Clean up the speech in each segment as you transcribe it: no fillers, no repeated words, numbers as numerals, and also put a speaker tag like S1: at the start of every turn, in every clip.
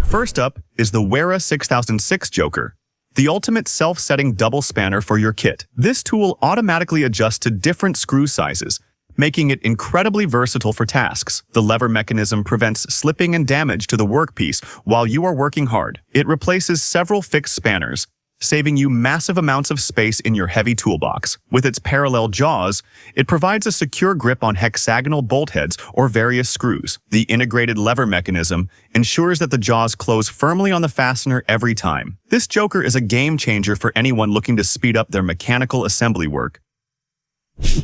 S1: First up is the Wera 6006 Joker, the ultimate self-setting double spanner for your kit. This tool automatically adjusts to different screw sizes, making it incredibly versatile for tasks. The lever mechanism prevents slipping and damage to the workpiece while you are working hard. It replaces several fixed spanners, saving you massive amounts of space in your heavy toolbox. With its parallel jaws, it provides a secure grip on hexagonal bolt heads or various screws. The integrated lever mechanism ensures that the jaws close firmly on the fastener every time. This Joker is a game changer for anyone looking to speed up their mechanical assembly work.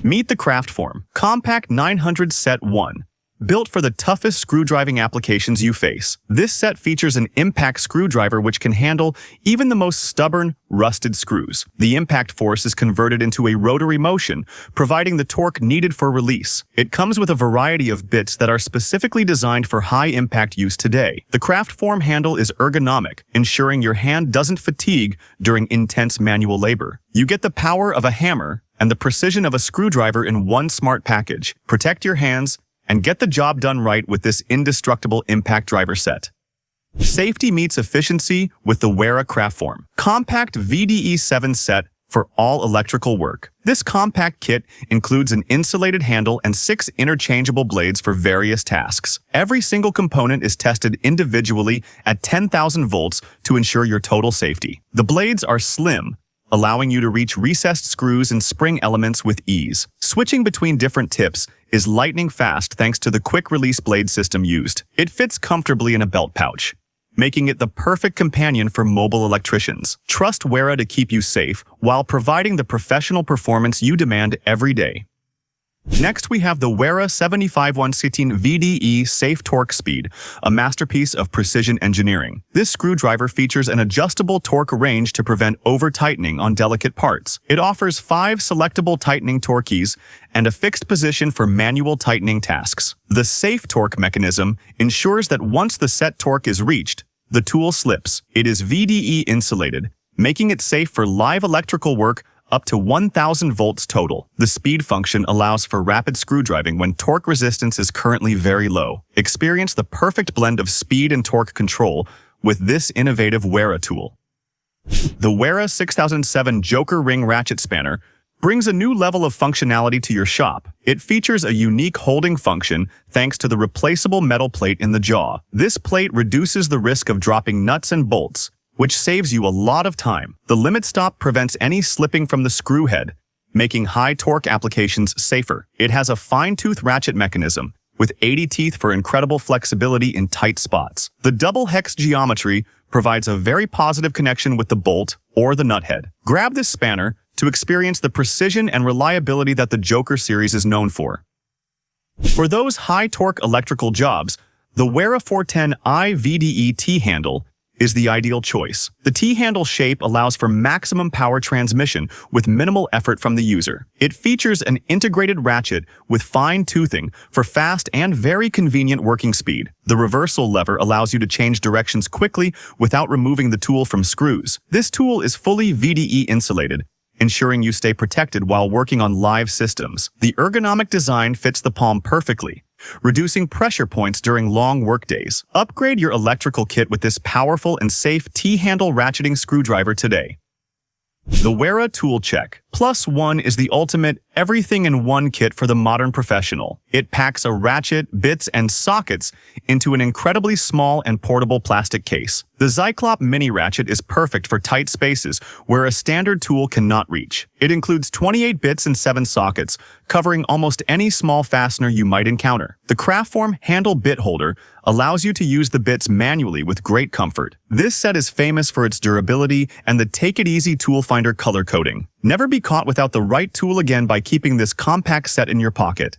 S1: Meet the Kraftform Kompakt 900 Set 1. Built for the toughest screw-driving applications you face. This set features an impact screwdriver which can handle even the most stubborn, rusted screws. The impact force is converted into a rotary motion, providing the torque needed for release. It comes with a variety of bits that are specifically designed for high-impact use today. The Kraftform handle is ergonomic, ensuring your hand doesn't fatigue during intense manual labor. You get the power of a hammer and the precision of a screwdriver in one smart package. Protect your hands and get the job done right with this indestructible impact driver set. Safety meets efficiency with the Wera Kraftform Kompakt VDE 7 set for all electrical work. This compact kit includes an insulated handle and 6 interchangeable blades for various tasks. Every single component is tested individually at 10,000 volts to ensure your total safety. The blades are slim, allowing you to reach recessed screws and spring elements with ease. Switching between different tips is lightning fast thanks to the quick-release blade system used. It fits comfortably in a belt pouch, making it the perfect companion for mobile electricians. Trust Wera to keep you safe while providing the professional performance you demand every day. Next, we have the Wera 7516 VDE Safe-Torque Speed, a masterpiece of precision engineering. This screwdriver features an adjustable torque range to prevent over-tightening on delicate parts. It offers 5 selectable tightening torque keys and a fixed position for manual tightening tasks. The Safe-Torque mechanism ensures that once the set torque is reached, the tool slips. It is VDE-insulated, making it safe for live electrical work up to 1,000 volts total. The speed function allows for rapid screw driving when torque resistance is currently very low. Experience the perfect blend of speed and torque control with this innovative Wera tool. The Wera 6007 Joker Ring Ratchet Spanner brings a new level of functionality to your shop. It features a unique holding function thanks to the replaceable metal plate in the jaw. This plate reduces the risk of dropping nuts and bolts, which saves you a lot of time. The limit stop prevents any slipping from the screw head, making high torque applications safer. It has a fine-tooth ratchet mechanism with 80 teeth for incredible flexibility in tight spots. The double hex geometry provides a very positive connection with the bolt or the nut head. Grab this spanner to experience the precision and reliability that the Joker series is known for. For those high torque electrical jobs, the Wera 410i VDE T-handle is the ideal choice. The T-handle shape allows for maximum power transmission with minimal effort from the user. It features an integrated ratchet with fine toothing for fast and very convenient working speed. The reversal lever allows you to change directions quickly without removing the tool from screws. This tool is fully VDE insulated, ensuring you stay protected while working on live systems. The ergonomic design fits the palm perfectly, reducing pressure points during long workdays. Upgrade your electrical kit with this powerful and safe T-handle ratcheting screwdriver today. The Wera Tool Check +1 is the ultimate everything-in-one kit for the modern professional. It packs a ratchet, bits, and sockets into an incredibly small and portable plastic case. The Zyklop Mini Ratchet is perfect for tight spaces where a standard tool cannot reach. It includes 28 bits and 7 sockets, covering almost any small fastener you might encounter. The Kraftform Handle Bit Holder allows you to use the bits manually with great comfort. This set is famous for its durability and the Take It Easy tool finder color coding. Never be caught without the right tool again by keeping this compact set in your pocket.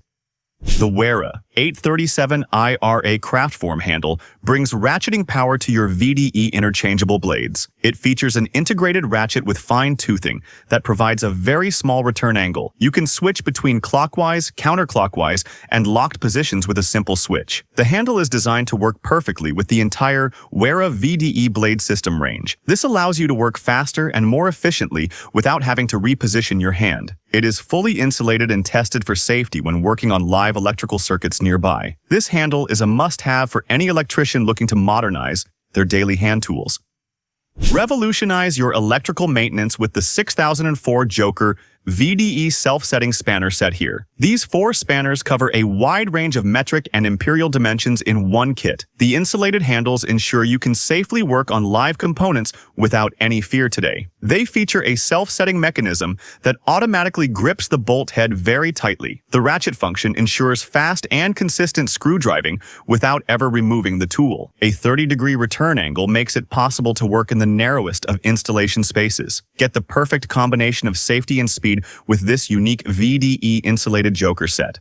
S1: The Wera 837i RA Kraftform handle brings ratcheting power to your VDE interchangeable blades. It features an integrated ratchet with fine toothing that provides a very small return angle. You can switch between clockwise, counterclockwise, and locked positions with a simple switch. The handle is designed to work perfectly with the entire Wera VDE blade system range. This allows you to work faster and more efficiently without having to reposition your hand. It is fully insulated and tested for safety when working on live electrical circuits nearby. This handle is a must-have for any electrician looking to modernize their daily hand tools. Revolutionize your electrical maintenance with the 6004 Joker VDE self-setting spanner set here. These 4 spanners cover a wide range of metric and imperial dimensions in one kit. The insulated handles ensure you can safely work on live components without any fear today. They feature a self-setting mechanism that automatically grips the bolt head very tightly. The ratchet function ensures fast and consistent screw driving without ever removing the tool. A 30-degree return angle makes it possible to work in the narrowest of installation spaces. Get the perfect combination of safety and speed with this unique VDE-insulated Joker set.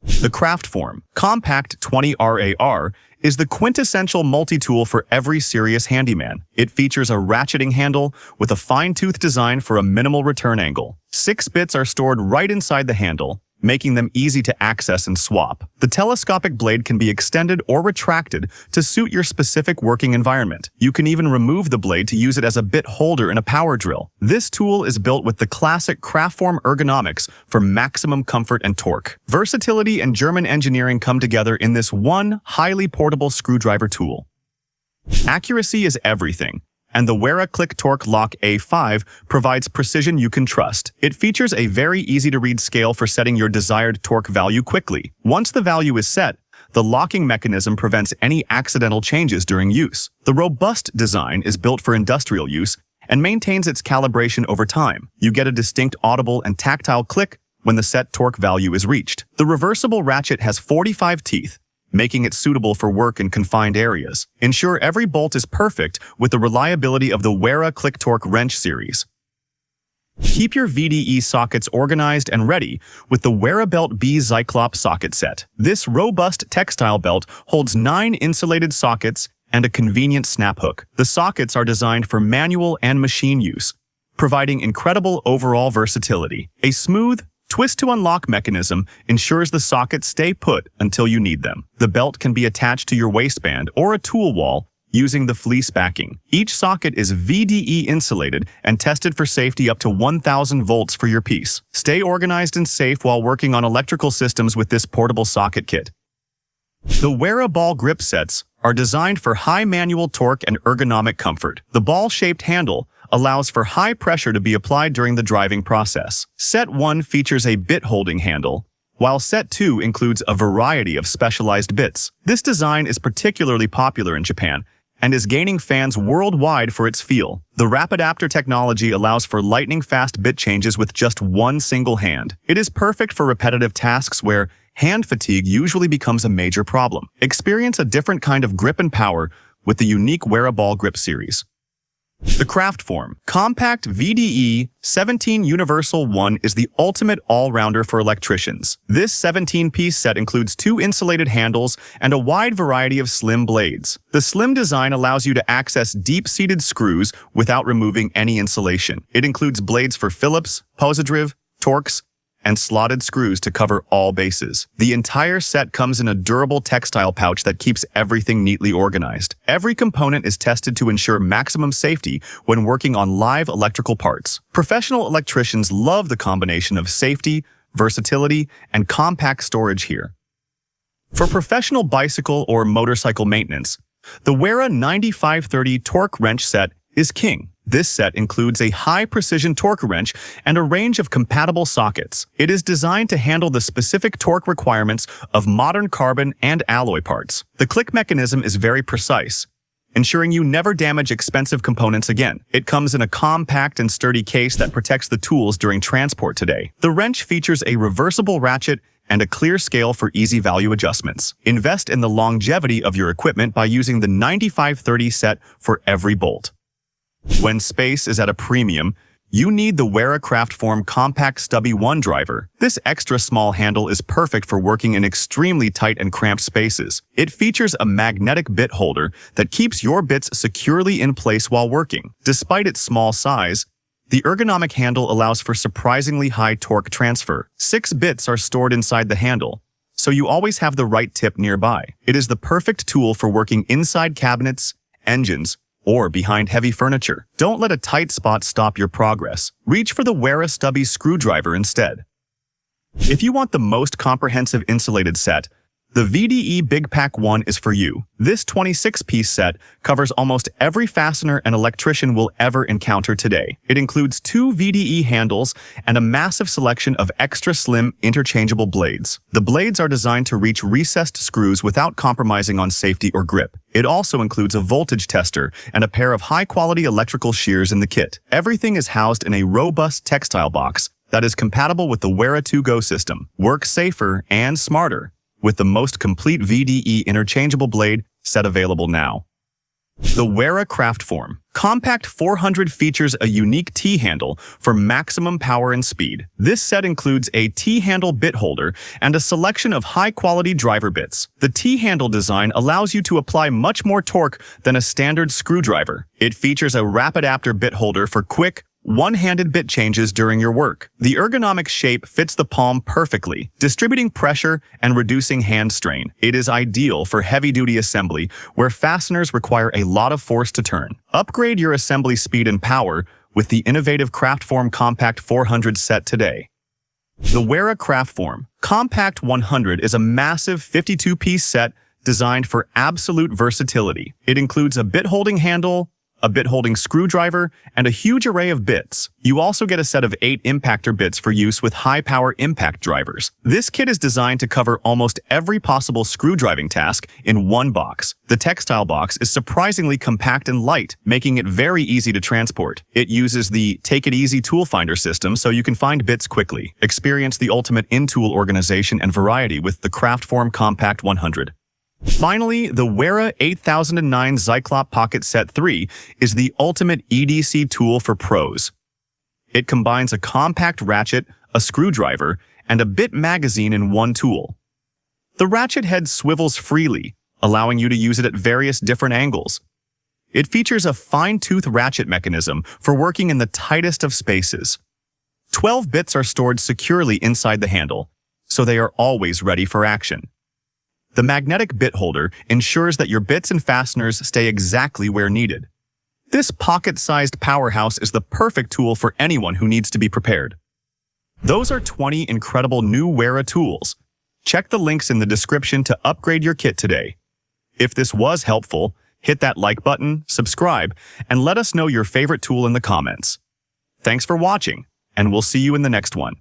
S1: The Kraftform Kompakt 20 RAR is the quintessential multi-tool for every serious handyman. It features a ratcheting handle with a fine-tooth design for a minimal return angle. 6 bits are stored right inside the handle, making them easy to access and swap. The telescopic blade can be extended or retracted to suit your specific working environment. You can even remove the blade to use it as a bit holder in a power drill. This tool is built with the classic Kraftform ergonomics for maximum comfort and torque. Versatility and German engineering come together in this one highly portable screwdriver tool. Accuracy is everything, and the Wera Click-Torque Lock A5 provides precision you can trust. It features a very easy-to-read scale for setting your desired torque value quickly. Once the value is set, the locking mechanism prevents any accidental changes during use. The robust design is built for industrial use and maintains its calibration over time. You get a distinct audible and tactile click when the set torque value is reached. The reversible ratchet has 45 teeth, making it suitable for work in confined areas. Ensure every bolt is perfect with the reliability of the Wera Click-Torque wrench series. Keep your VDE sockets organized and ready with the Wera Belt B Zyklop socket set. This robust textile belt holds 9 insulated sockets and a convenient snap hook. The sockets are designed for manual and machine use, providing incredible overall versatility. A smooth, twist-to-unlock mechanism ensures the sockets stay put until you need them. The belt can be attached to your waistband or a tool wall using the fleece backing. Each socket is VDE insulated and tested for safety up to 1000 volts for your piece. Stay organized and safe while working on electrical systems with this portable socket kit. The Wera ball grip sets are designed for high manual torque and ergonomic comfort. The ball-shaped handle allows for high pressure to be applied during the driving process. Set 1 features a bit-holding handle, while Set 2 includes a variety of specialized bits. This design is particularly popular in Japan and is gaining fans worldwide for its feel. The Rapidaptor technology allows for lightning-fast bit changes with just one single hand. It is perfect for repetitive tasks where hand fatigue usually becomes a major problem. Experience a different kind of grip and power with the unique Wera Ball Grip series. The Kraftform Kompakt VDE 17 Universal 1 is the ultimate all-rounder for electricians. This 17-piece set includes 2 insulated handles and a wide variety of slim blades. The slim design allows you to access deep-seated screws without removing any insulation. It includes blades for Phillips, Posidriv, Torx, and slotted screws to cover all bases. The entire set comes in a durable textile pouch that keeps everything neatly organized. Every component is tested to ensure maximum safety when working on live electrical parts. Professional electricians love the combination of safety, versatility, and compact storage here. For professional bicycle or motorcycle maintenance, the Wera 9530 torque wrench set is king. This set includes a high-precision torque wrench and a range of compatible sockets. It is designed to handle the specific torque requirements of modern carbon and alloy parts. The click mechanism is very precise, ensuring you never damage expensive components again. It comes in a compact and sturdy case that protects the tools during transport today. The wrench features a reversible ratchet and a clear scale for easy value adjustments. Invest in the longevity of your equipment by using the 9530 set for every bolt. When space is at a premium, you need the Wera Kraftform Kompakt Stubby 1 driver. This extra small handle is perfect for working in extremely tight and cramped spaces. It features a magnetic bit holder that keeps your bits securely in place while working. Despite its small size, the ergonomic handle allows for surprisingly high torque transfer. 6 bits are stored inside the handle, so you always have the right tip nearby. It is the perfect tool for working inside cabinets, engines, or behind heavy furniture. Don't let a tight spot stop your progress. Reach for the Wera Stubby screwdriver instead. If you want the most comprehensive insulated set, The VDE Big Pack 1 is for you. This 26-piece set covers almost every fastener an electrician will ever encounter today. It includes 2 VDE handles and a massive selection of extra slim, interchangeable blades. The blades are designed to reach recessed screws without compromising on safety or grip. It also includes a voltage tester and a pair of high-quality electrical shears in the kit. Everything is housed in a robust textile box that is compatible with the Wera 2 Go system. Work safer and smarter with the most complete VDE interchangeable blade set available now. The Wera Kraftform Kompakt 400 features a unique T-handle for maximum power and speed. This set includes a T-handle bit holder and a selection of high-quality driver bits. The T-handle design allows you to apply much more torque than a standard screwdriver. It features a rapid-adapter bit holder for quick, one-handed bit changes during your work. The ergonomic shape fits the palm perfectly, distributing pressure and reducing hand strain. It is ideal for heavy-duty assembly, where fasteners require a lot of force to turn. Upgrade your assembly speed and power with the innovative Kraftform Kompakt 400 set today. The Wera Kraftform Kompakt 100 is a massive 52-piece set designed for absolute versatility. It includes a bit-holding handle, a bit-holding screwdriver, and a huge array of bits. You also get a set of 8 impactor bits for use with high-power impact drivers. This kit is designed to cover almost every possible screw-driving task in one box. The textile box is surprisingly compact and light, making it very easy to transport. It uses the Take It Easy tool finder system so you can find bits quickly. Experience the ultimate in-tool organization and variety with the Kraftform Kompakt 100. Finally, the Wera 8009 Zyklop Pocket Set 3 is the ultimate EDC tool for pros. It combines a compact ratchet, a screwdriver, and a bit magazine in one tool. The ratchet head swivels freely, allowing you to use it at various different angles. It features a fine-tooth ratchet mechanism for working in the tightest of spaces. 12 bits are stored securely inside the handle, so they are always ready for action. The magnetic bit holder ensures that your bits and fasteners stay exactly where needed. This pocket-sized powerhouse is the perfect tool for anyone who needs to be prepared. Those are 20 incredible new Wera tools. Check the links in the description to upgrade your kit today. If this was helpful, hit that like button, subscribe, and let us know your favorite tool in the comments. Thanks for watching, and we'll see you in the next one.